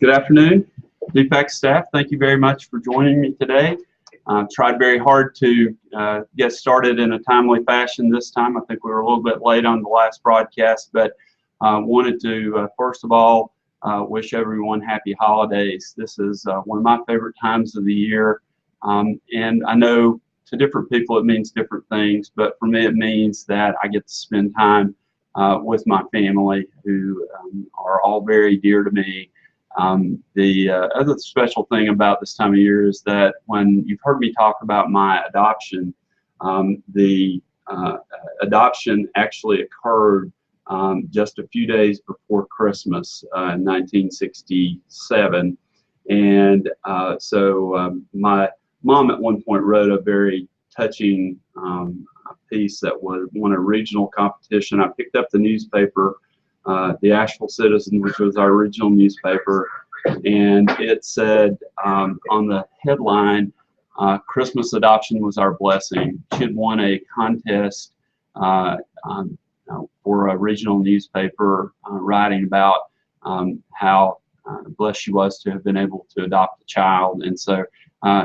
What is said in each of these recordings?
Good afternoon, DPAC staff. Thank you very much for joining me today. Tried very hard to get started in a timely fashion this time. I think we were a little bit late on the last broadcast, but wanted to first of all wish everyone happy holidays. This is one of my favorite times of the year, and I know to different people it means different things, but for me it means that I get to spend time with my family, who are all very dear to me. The other special thing about this time of year is that when you've heard me talk about my adoption, the adoption actually occurred just a few days before Christmas in 1967. And so my mom at one point wrote a very touching piece that won a regional competition. I picked up the newspaper, the Asheville Citizen, which was our original newspaper, and it said on the headline, Christmas adoption was our blessing. She had won a contest for a regional newspaper, writing about how blessed she was to have been able to adopt a child. And so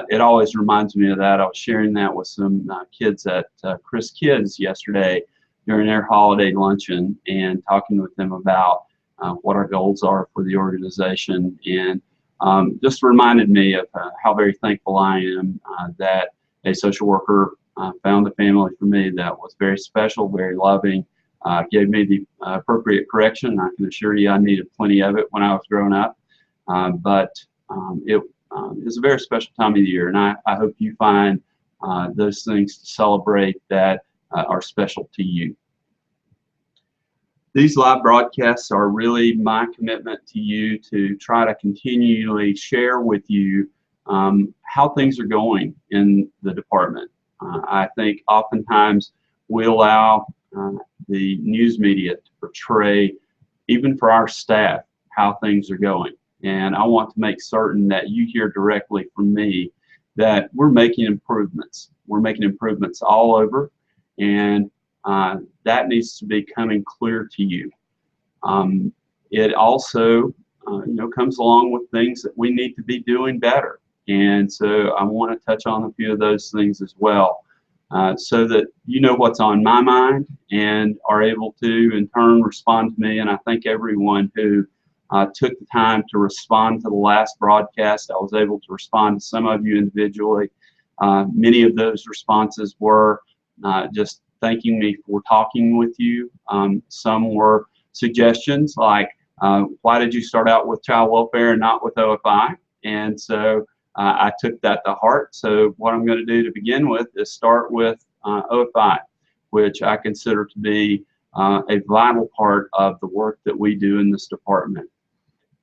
it always reminds me of that. I was sharing that with some kids at Chris Kids yesterday during their holiday luncheon, and talking with them about what our goals are for the organization, and just reminded me of how very thankful I am that a social worker found a family for me that was very special, very loving, gave me the appropriate correction. I can assure you I needed plenty of it when I was growing up, but it is a very special time of the year, and I hope you find those things to celebrate that are special to you. These live broadcasts are really my commitment to you to try to continually share with you how things are going in the department. I think oftentimes we allow the news media to portray, even for our staff, how things are going. And I want to make certain that you hear directly from me that we're making improvements. We're making improvements all over, and that needs to be coming clear to you. It also comes along with things that we need to be doing better. And so I want to touch on a few of those things as well, so that you know what's on my mind and are able to in turn respond to me. And I thank everyone who took the time to respond to the last broadcast. I was able to respond to some of you individually. Many of those responses were just thanking me for talking with you. Some were suggestions like, why did you start out with child welfare and not with OFI? And so I took that to heart. So what I'm going to do to begin with is start with OFI, which I consider to be a vital part of the work that we do in this department.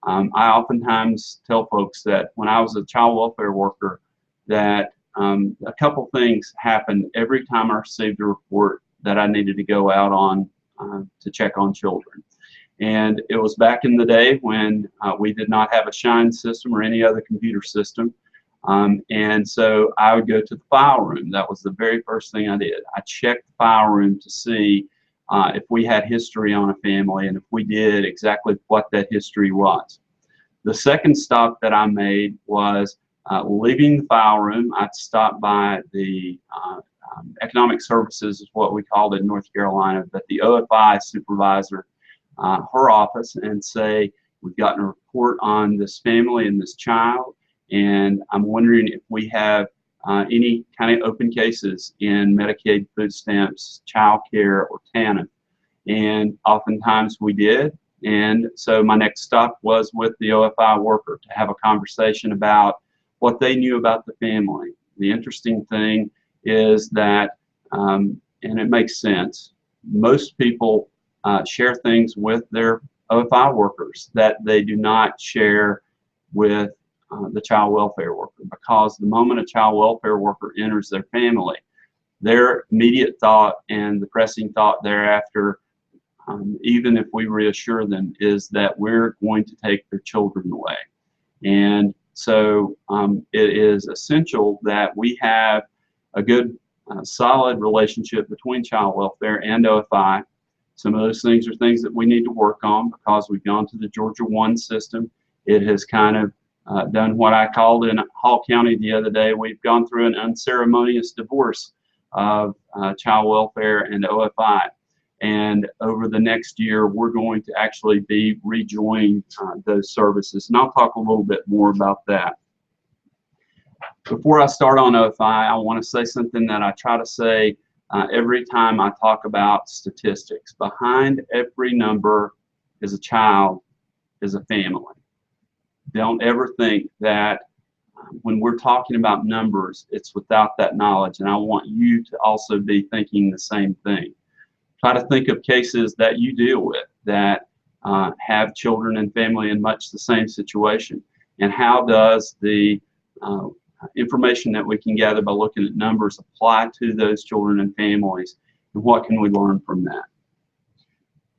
I oftentimes tell folks that when I was a child welfare worker, that a couple things happened every time I received a report that I needed to go out on to check on children. And it was back in the day when we did not have a Shine system or any other computer system. And so I would go to the file room. That was the very first thing I did. I checked the file room to see if we had history on a family, and if we did, exactly what that history was. The second stop that I made was leaving the file room. I'd stop by the economic services, is what we called it in North Carolina, but the OFI supervisor, her office, and say, we've gotten a report on this family and this child, and I'm wondering if we have any kind of open cases in Medicaid, food stamps, child care, or TANF. And oftentimes we did. And so my next stop was with the OFI worker to have a conversation about what they knew about the family. The interesting thing is that, and it makes sense, most people share things with their OFI workers that they do not share with the child welfare worker, because the moment a child welfare worker enters their family, their immediate thought and the pressing thought thereafter, even if we reassure them, is that we're going to take their children away. And so it is essential that we have a good, solid relationship between child welfare and OFI. Some of those things are things that we need to work on, because we've gone to the Georgia One system It has kind of done what I called in Hall County the other day. We've gone through an unceremonious divorce of child welfare and OFI. And over the next year, we're going to actually be rejoining those services. And I'll talk a little bit more about that. Before I start on OFI, I want to say something that I try to say every time I talk about statistics. Behind every number is a child, is a family. Don't ever think that when we're talking about numbers, it's without that knowledge. And I want you to also be thinking the same thing. Try to think of cases that you deal with that have children and family in much the same situation. And how does the information that we can gather by looking at numbers apply to those children and families? And what can we learn from that?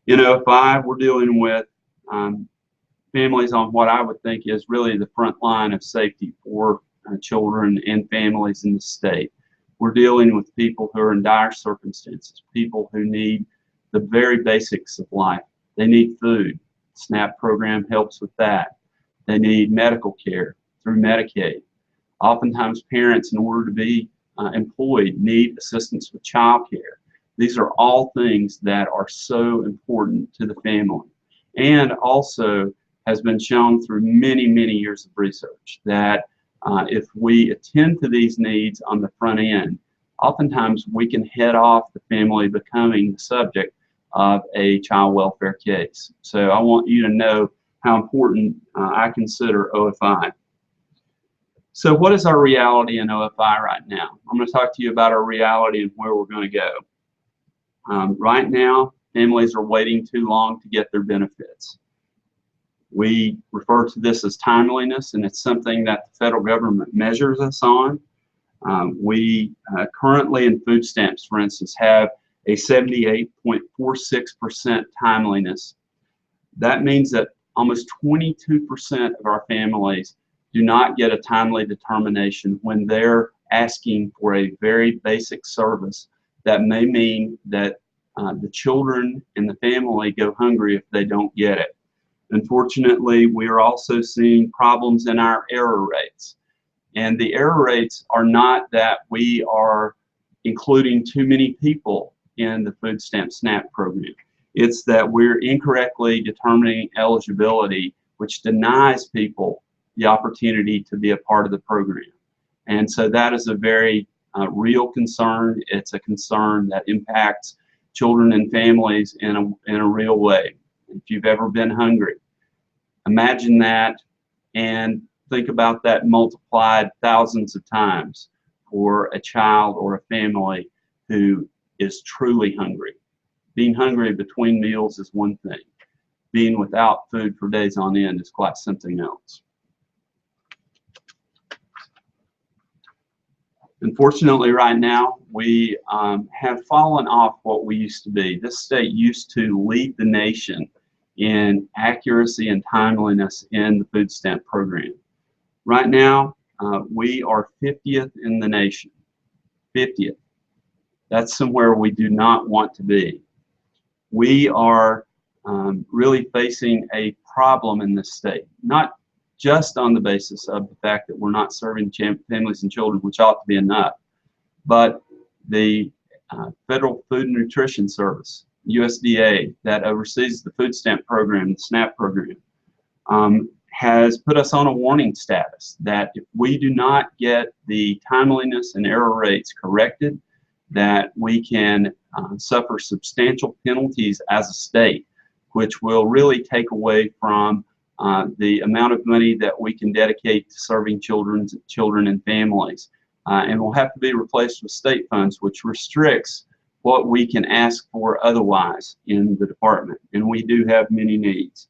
In OFI, we're dealing with families on what I would think is really the front line of safety for children and families in the state. We're dealing with people who are in dire circumstances, people who need the very basics of life. They need food. The SNAP program helps with that. They need medical care through Medicaid. Oftentimes parents, in order to be employed, need assistance with child care. These are all things that are so important to the family. And also has been shown through many, many years of research that if we attend to these needs on the front end, oftentimes we can head off the family becoming the subject of a child welfare case. So I want you to know how important I consider OFI. So what is our reality in OFI right now? I'm going to talk to you about our reality and where we're going to go. Right now, families are waiting too long to get their benefits. We refer to this as timeliness, and it's something that the federal government measures us on. We currently in food stamps, for instance, have a 78.46% timeliness. That means that almost 22% of our families do not get a timely determination when they're asking for a very basic service that may mean that the children and the family go hungry if they don't get it. Unfortunately, we are also seeing problems in our error rates. And the error rates are not that we are including too many people in the food stamp SNAP program. It's that we're incorrectly determining eligibility, which denies people the opportunity to be a part of the program. And so that is a very real concern. It's a concern that impacts children and families in a real way. If you've ever been hungry, imagine that and think about that multiplied thousands of times for a child or a family who is truly hungry. Being hungry between meals is one thing. Being without food for days on end is quite something else. Unfortunately, right now, we have fallen off what we used to be. This state used to lead the nation in accuracy and timeliness in the food stamp program. Right now, we are 50th in the nation. 50th. That's somewhere we do not want to be. We are really facing a problem in this state, not just on the basis of the fact that we're not serving families and children, which ought to be enough, but the Federal Food and Nutrition Service, USDA, that oversees the food stamp program, the SNAP program, has put us on a warning status that if we do not get the timeliness and error rates corrected, that we can suffer substantial penalties as a state, which will really take away from the amount of money that we can dedicate to serving children and families. And will have to be replaced with state funds, which restricts what we can ask for otherwise in the department. And we do have many needs.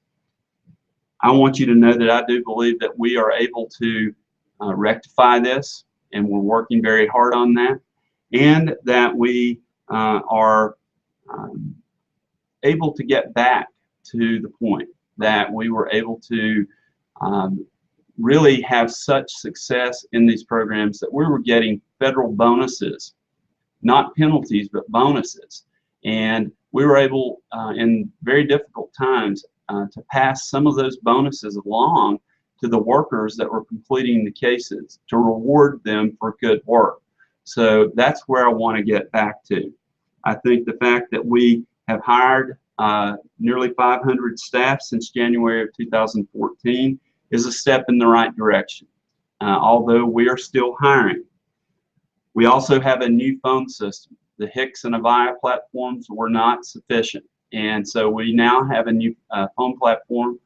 I want you to know that I do believe that we are able to rectify this, and we're working very hard on that, and that we are able to get back to the point that we were able to really have such success in these programs that we were getting federal bonuses, not penalties, but bonuses. And we were able, in very difficult times, to pass some of those bonuses along to the workers that were completing the cases to reward them for good work. So that's where I want to get back to. I think the fact that we have hired nearly 500 staff since January of 2014 is a step in the right direction, although we are still hiring. We also have a new phone system. The HIX and Avaya platforms were not sufficient, and so we now have a new phone platform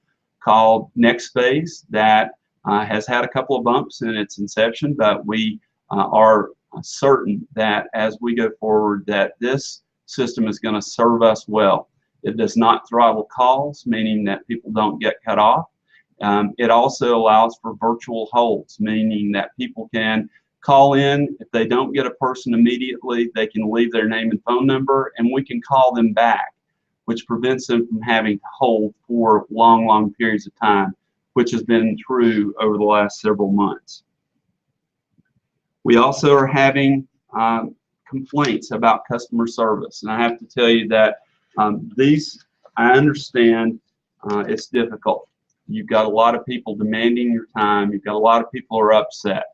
called NextPhase that has had a couple of bumps in its inception, but we are certain that as we go forward that this system is going to serve us well. It does not throttle calls, meaning that people don't get cut off. It also allows for virtual holds, meaning that people can call in. If they don't get a person immediately, they can leave their name and phone number, and we can call them back, which prevents them from having to hold for long periods of time, which has been true over the last several months. We also are having complaints about customer service, and I have to tell you that I understand it's difficult. You've got a lot of people demanding your time. You've got a lot of people who are upset.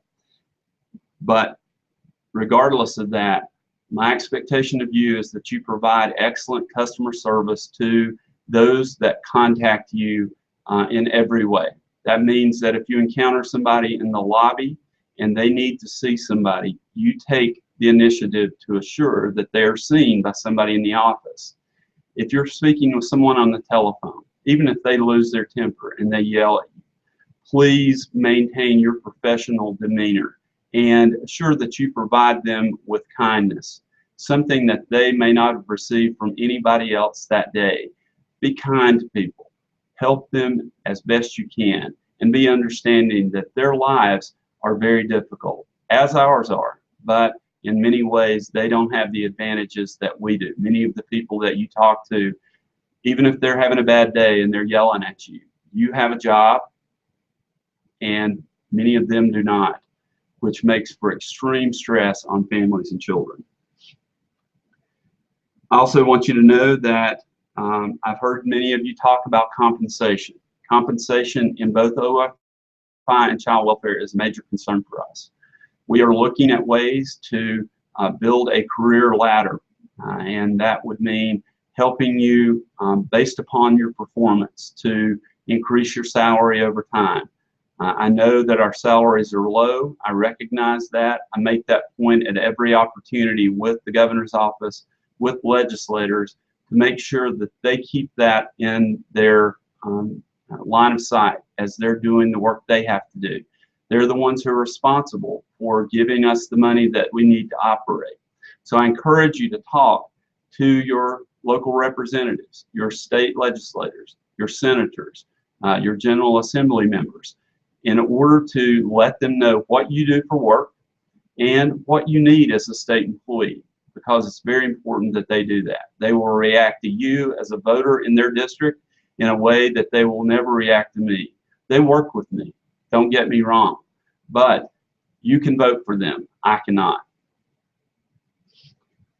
But regardless of that, my expectation of you is that you provide excellent customer service to those that contact you in every way. That means that if you encounter somebody in the lobby and they need to see somebody, you take the initiative to assure that they are seen by somebody in the office. If you're speaking with someone on the telephone, even if they lose their temper and they yell at you, please maintain your professional demeanor and assure that you provide them with kindness, something that they may not have received from anybody else that day. Be kind to people. Help them as best you can, and be understanding that their lives are very difficult, as ours are, but in many ways they don't have the advantages that we do. Many of the people that you talk to, even if they're having a bad day and they're yelling at you, you have a job, and many of them do not, which makes for extreme stress on families and children. I also want you to know that I've heard many of you talk about compensation. Compensation in both OFI and child welfare is a major concern for us. We are looking at ways to build a career ladder, and that would mean helping you based upon your performance to increase your salary over time. I know that our salaries are low. I recognize that. I make that point at every opportunity with the governor's office, with legislators, to make sure that they keep that in their line of sight as they're doing the work they have to do. They're the ones who are responsible for giving us the money that we need to operate. So I encourage you to talk to your local representatives, your state legislators, your senators, your General Assembly members, in order to let them know what you do for work and what you need as a state employee, because it's very important that they do that. They will react to you as a voter in their district in a way that they will never react to me. They work with me, don't get me wrong, but you can vote for them. I cannot.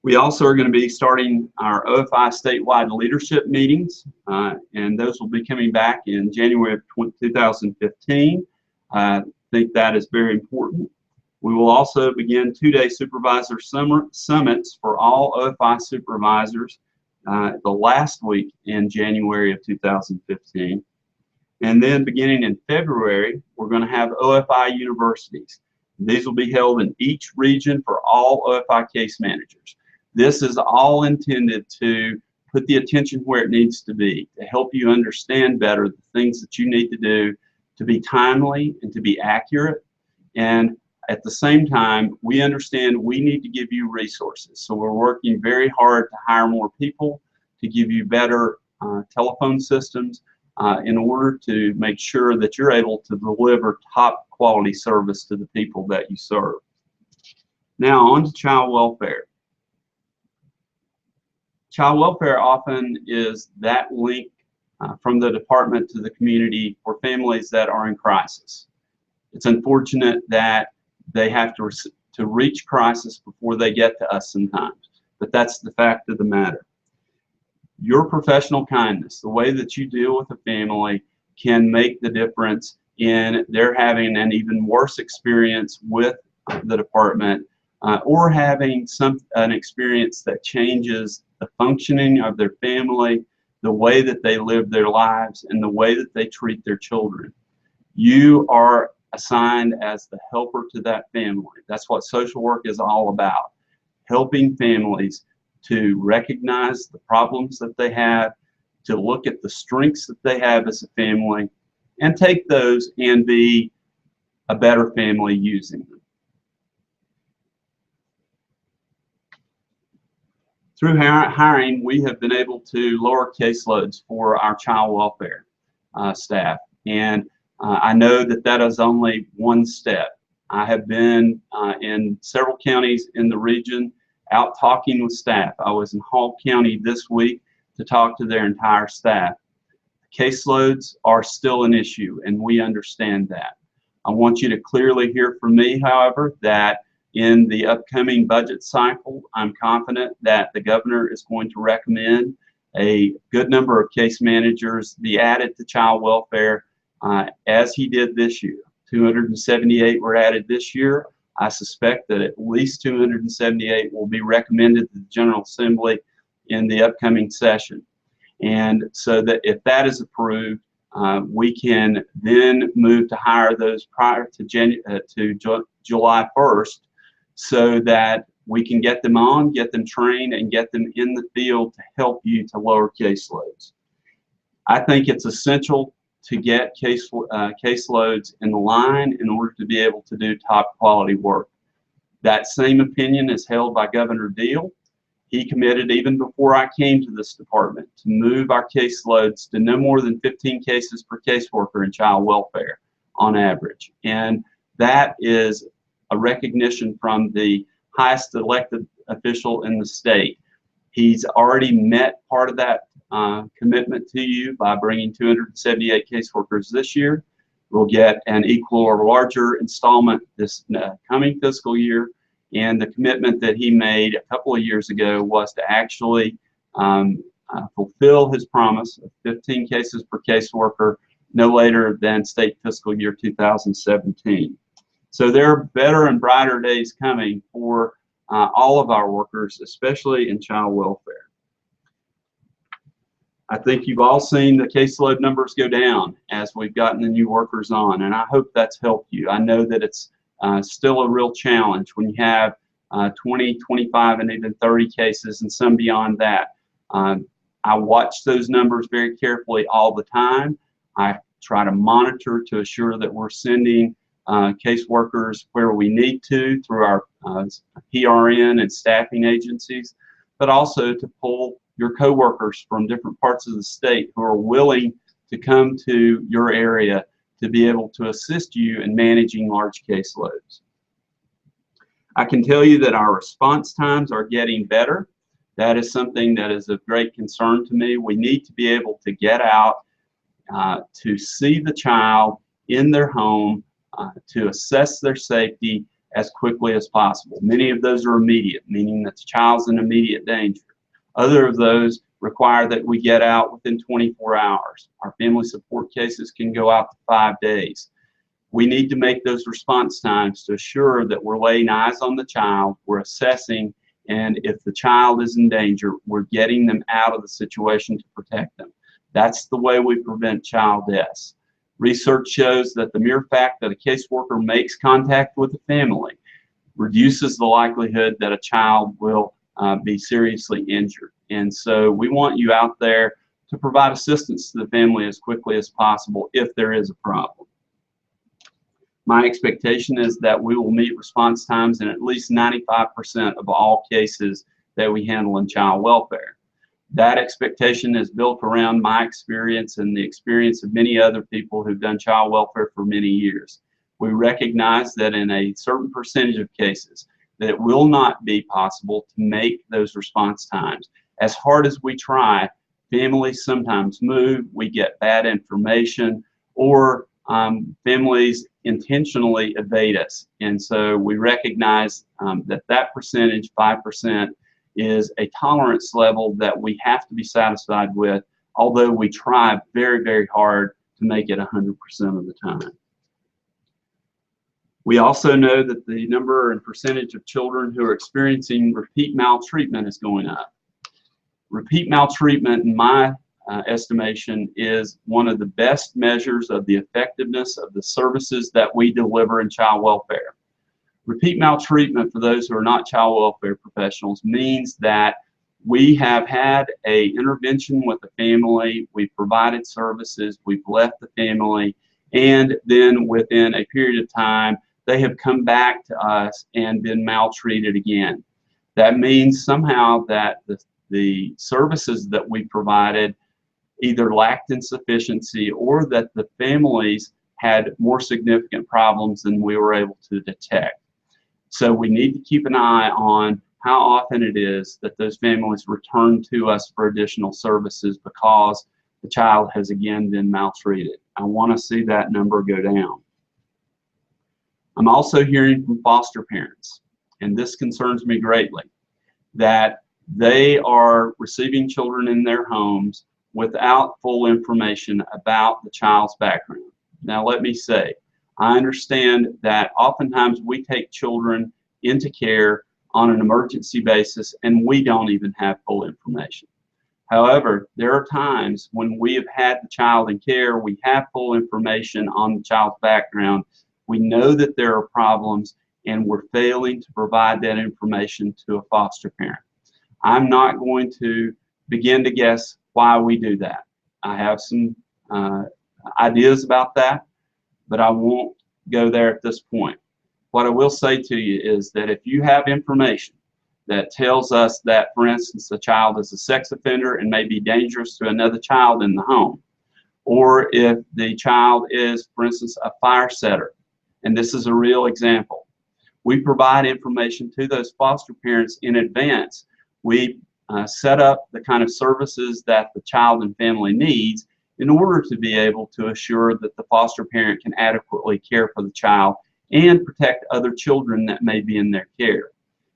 We also are going to be starting our OFI statewide leadership meetings, and those will be coming back in January of 2015. I think that is very important. We will also begin two-day supervisor summits for all OFI supervisors the last week in January of 2015. And then beginning in February, we're going to have OFI universities. These will be held in each region for all OFI case managers. This is all intended to put the attention where it needs to be, to help you understand better the things that you need to do to be timely and to be accurate. And at the same time, we understand we need to give you resources. So we're working very hard to hire more people, to give you better telephone systems in order to make sure that you're able to deliver top quality service to the people that you serve. Now on to child welfare. Child welfare often is that link from the department to the community for families that are in crisis. It's unfortunate that they have to reach crisis before they get to us sometimes, but that's the fact of the matter. Your professional kindness, the way that you deal with a family, can make the difference and they're having an even worse experience with the department, or having an experience that changes the functioning of their family, the way that they live their lives, and the way that they treat their children. You are assigned as the helper to that family. That's what social work is all about, helping families to recognize the problems that they have, to look at the strengths that they have as a family, and take those and be a better family using them. Through hiring, we have been able to lower caseloads for our child welfare staff, and I know that that is only one step. I have been in several counties in the region out talking with staff. I was in Hall County this week to talk to their entire staff. Caseloads are still an issue, and we understand that. I want you to clearly hear from me, however, that in the upcoming budget cycle, I'm confident that the governor is going to recommend a good number of case managers be added to child welfare, as he did this year. 278 were added this year. I suspect that at least 278 will be recommended to the General Assembly in the upcoming session. And so that if that is approved, we can then move to hire those prior to July 1st, so that we can get them on, get them trained, and get them in the field to help you to lower caseloads. I think it's essential to get caseloads in the line in order to be able to do top quality work. That same opinion is held by Governor Deal. He committed, even before I came to this department, to move our caseloads to no more than 15 cases per caseworker in child welfare on average. And that is a recognition from the highest elected official in the state. He's already met part of that commitment to you by bringing 278 caseworkers this year. We'll get an equal or larger installment this coming fiscal year. And the commitment that he made a couple of years ago was to actually fulfill his promise of 15 cases per caseworker no later than state fiscal year 2017. So there are better and brighter days coming for all of our workers, especially in child welfare. I think you've all seen the caseload numbers go down as we've gotten the new workers on, and I hope that's helped you. I know that it's still a real challenge when you have 20, 25, and even 30 cases and some beyond that. I watch those numbers very carefully all the time. I try to monitor to assure that we're sending caseworkers where we need to through our PRN and staffing agencies, but also to pull your coworkers from different parts of the state who are willing to come to your area to be able to assist you in managing large caseloads. I can tell you that our response times are getting better. That is something that is of great concern to me. We need to be able to get out to see the child in their home, to assess their safety as quickly as possible. Many of those are immediate, meaning that the child's in immediate danger. Other of those require that we get out within 24 hours. Our family support cases can go out to 5 days. We need to make those response times to assure that we're laying eyes on the child, we're assessing, and if the child is in danger, we're getting them out of the situation to protect them. That's the way we prevent child deaths. Research shows that the mere fact that a caseworker makes contact with the family reduces the likelihood that a child will be seriously injured. And so we want you out there to provide assistance to the family as quickly as possible if there is a problem. My expectation is that we will meet response times in at least 95% of all cases that we handle in child welfare. That expectation is built around my experience and the experience of many other people who've done child welfare for many years. We recognize that in a certain percentage of cases that it will not be possible to make those response times. As hard as we try, families sometimes move, we get bad information, or families intentionally evade us. And so we recognize that percentage, 5%, is a tolerance level that we have to be satisfied with, although we try very, very hard to make it 100% of the time. We also know that the number and percentage of children who are experiencing repeat maltreatment is going up. Repeat maltreatment, in my estimation, is one of the best measures of the effectiveness of the services that we deliver in child welfare. Repeat maltreatment, for those who are not child welfare professionals, means that we have had an intervention with the family, we've provided services, we've left the family, and then within a period of time, they have come back to us and been maltreated again. That means somehow that the services that we provided either lacked in sufficiency or that the families had more significant problems than we were able to detect. So we need to keep an eye on how often it is that those families return to us for additional services because the child has again been maltreated. I want to see that number go down. I'm also hearing from foster parents, and this concerns me greatly, that they are receiving children in their homes without full information about the child's background. Now let me say, I understand that oftentimes we take children into care on an emergency basis and we don't even have full information. However, there are times when we have had the child in care, we have full information on the child's background, we know that there are problems, and we're failing to provide that information to a foster parent. I'm not going to begin to guess why we do that. I have some ideas about that, but I won't go there at this point. What I will say to you is that if you have information that tells us that, for instance, a child is a sex offender and may be dangerous to another child in the home, or if the child is, for instance, a fire setter, and this is a real example, we provide information to those foster parents in advance. We set up the kind of services that the child and family needs in order to be able to assure that the foster parent can adequately care for the child and protect other children that may be in their care.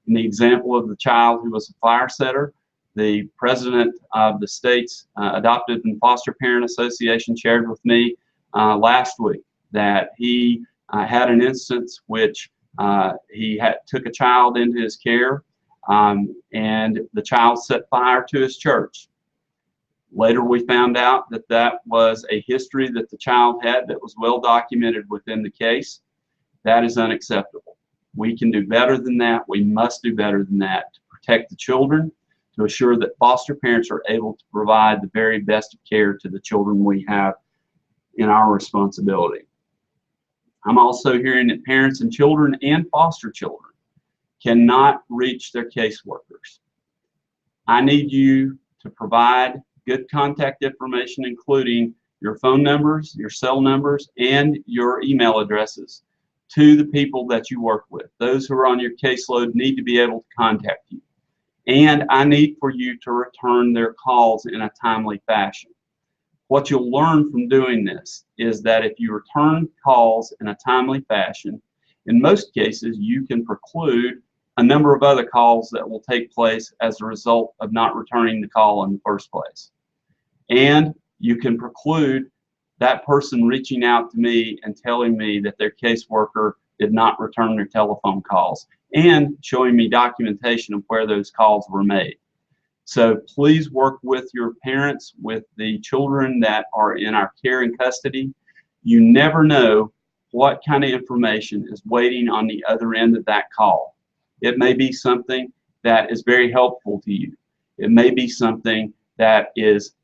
In the example of the child who was a fire setter, the president of the state's Adoptive and Foster Parent Association shared with me last week that he had an instance which he took a child into his care and the child set fire to his church. Later we found out that that was a history that the child had that was well documented within the case. That is unacceptable. We can do better than that. We must do better than that to protect the children, to assure that foster parents are able to provide the very best of care to the children we have in our responsibility. I'm also hearing that parents and children and foster children cannot reach their caseworkers. I need you to provide good contact information, including your phone numbers, your cell numbers, and your email addresses to the people that you work with. Those who are on your caseload need to be able to contact you. And I need for you to return their calls in a timely fashion. What you'll learn from doing this is that if you return calls in a timely fashion, in most cases you can preclude a number of other calls that will take place as a result of not returning the call in the first place. And you can preclude that person reaching out to me and telling me that their caseworker did not return their telephone calls and showing me documentation of where those calls were made. So please work with your parents, with the children that are in our care and custody. You never know what kind of information is waiting on the other end of that call. It may be something that is very helpful to you. It may be something that is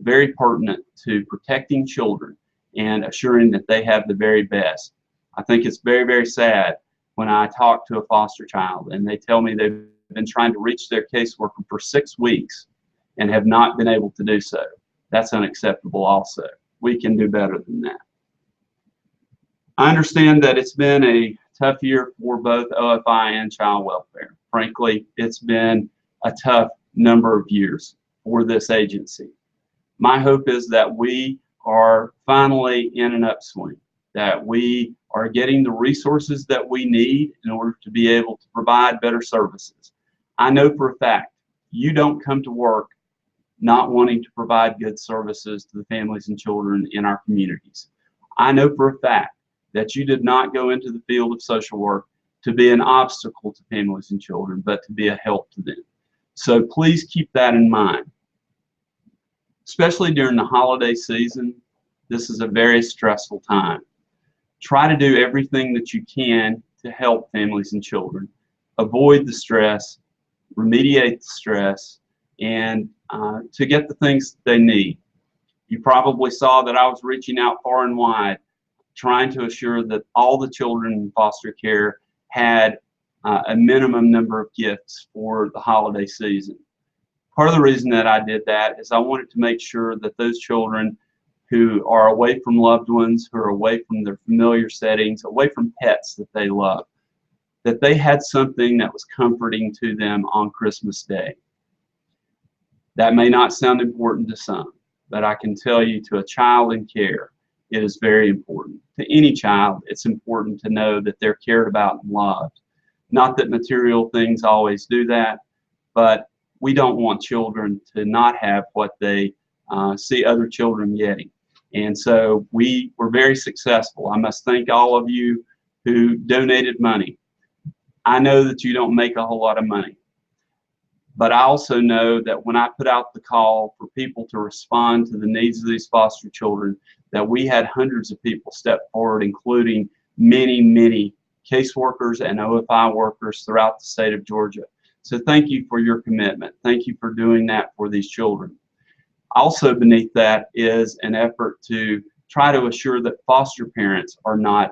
very pertinent to protecting children and assuring that they have the very best. I think it's very, very sad when I talk to a foster child and they tell me they've been trying to reach their caseworker for 6 weeks and have not been able to do so. That's unacceptable also. We can do better than that. I understand that it's been a tough year for both OFI and child welfare. Frankly, it's been a tough number of years for this agency. My hope is that we are finally in an upswing, that we are getting the resources that we need in order to be able to provide better services. I know for a fact you don't come to work not wanting to provide good services to the families and children in our communities. I know for a fact that you did not go into the field of social work to be an obstacle to families and children, but to be a help to them. So please keep that in mind. Especially during the holiday season, this is a very stressful time. Try to do everything that you can to help families and children. Avoid the stress, remediate the stress, and to get the things that they need. You probably saw that I was reaching out far and wide, trying to assure that all the children in foster care had a minimum number of gifts for the holiday season. Part of the reason that I did that is I wanted to make sure that those children who are away from loved ones, who are away from their familiar settings, away from pets that they love, that they had something that was comforting to them on Christmas Day. That may not sound important to some, but I can tell you, to a child in care, it is very important. To any child, it's important to know that they're cared about and loved. Not that material things always do that, but we don't want children to not have what they see other children getting. And so we were very successful. I must thank all of you who donated money. I know that you don't make a whole lot of money, but I also know that when I put out the call for people to respond to the needs of these foster children, that we had hundreds of people step forward, including many, many caseworkers and OFI workers throughout the state of Georgia. So thank you for your commitment. Thank you for doing that for these children. Also beneath that is an effort to try to assure that foster parents are not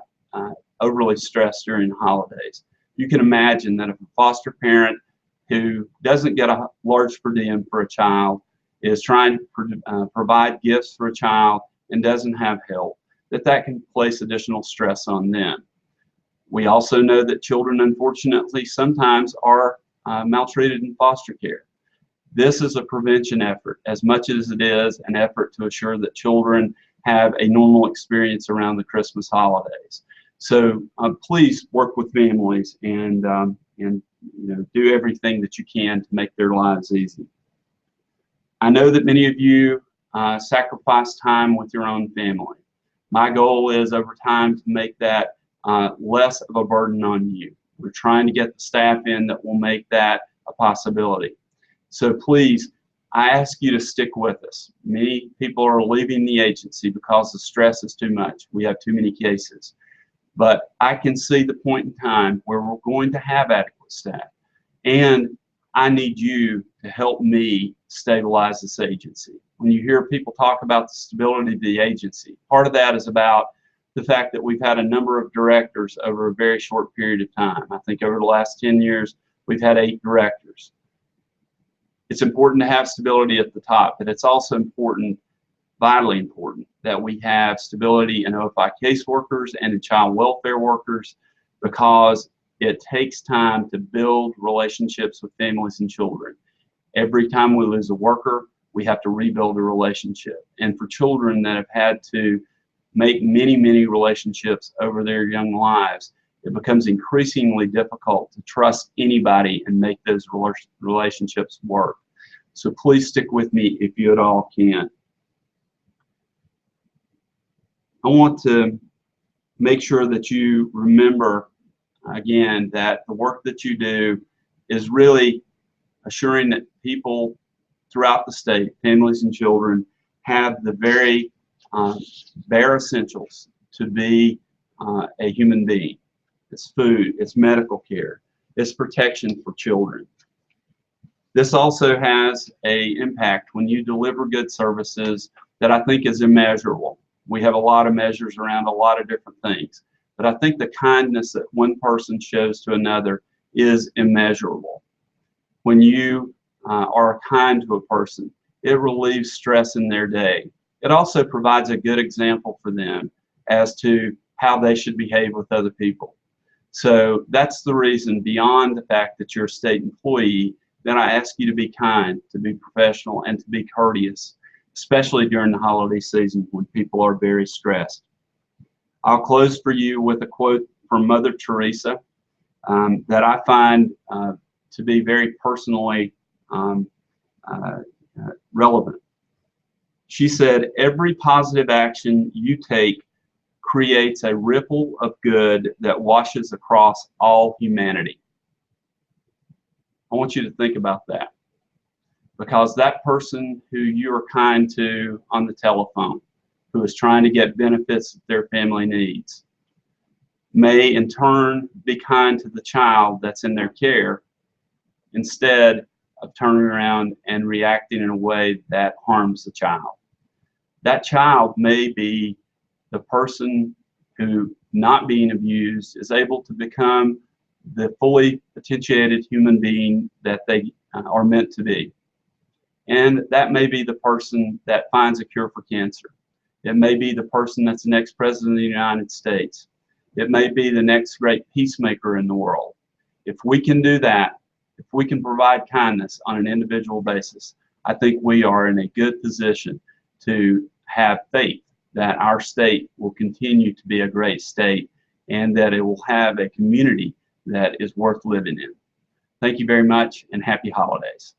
overly stressed during holidays. You can imagine that if a foster parent who doesn't get a large per diem for a child is trying to provide gifts for a child and doesn't have help, that can place additional stress on them. We also know that children, unfortunately, sometimes are maltreated in foster care. This is a prevention effort as much as it is an effort to assure that children have a normal experience around the Christmas holidays. So please work with families and do everything that you can to make their lives easy. I know that many of you sacrifice time with your own family. My goal is over time to make that less of a burden on you. We're trying to get the staff in that will make that a possibility. So please, I ask you to stick with us. Many people are leaving the agency because the stress is too much. We have too many cases. But I can see the point in time where we're going to have adequate staff. And I need you to help me stabilize this agency. When you hear people talk about the stability of the agency, part of that is about the fact that we've had a number of directors over a very short period of time. I think over the last 10 years, we've had 8 directors. It's important to have stability at the top, but it's also important, vitally important, that we have stability in OFI caseworkers and in child welfare workers, because it takes time to build relationships with families and children. Every time we lose a worker, we have to rebuild a relationship. And for children that have had to make many, many relationships over their young lives, it becomes increasingly difficult to trust anybody and make those relationships work. So please stick with me if you at all can. I want to make sure that you remember, again, that the work that you do is really assuring that people throughout the state, families and children, have the very bare essentials to be a human being. It's food, it's medical care, it's protection for children. This also has an impact when you deliver good services that I think is immeasurable. We have a lot of measures around a lot of different things, but I think the kindness that one person shows to another is immeasurable. When you are kind to a person, it relieves stress in their day. It also provides a good example for them as to how they should behave with other people. So that's the reason, beyond the fact that you're a state employee, that I ask you to be kind, to be professional, and to be courteous, especially during the holiday season when people are very stressed. I'll close for you with a quote from Mother Teresa that I find to be very personally relevant. She said, "Every positive action you take creates a ripple of good that washes across all humanity. I want you to think about that, because that person who you are kind to on the telephone, who is trying to get benefits that their family needs, may in turn be kind to the child that's in their care instead of turning around and reacting in a way that harms the child. That child may be the person who, not being abused, is able to become the fully potentiated human being that they are meant to be. And that may be the person that finds a cure for cancer. It may be the person that's the next president of the United States. It may be the next great peacemaker in the world. If we can do that, if we can provide kindness on an individual basis, I think we are in a good position to have faith that our state will continue to be a great state and that it will have a community that is worth living in. Thank you very much, and happy holidays.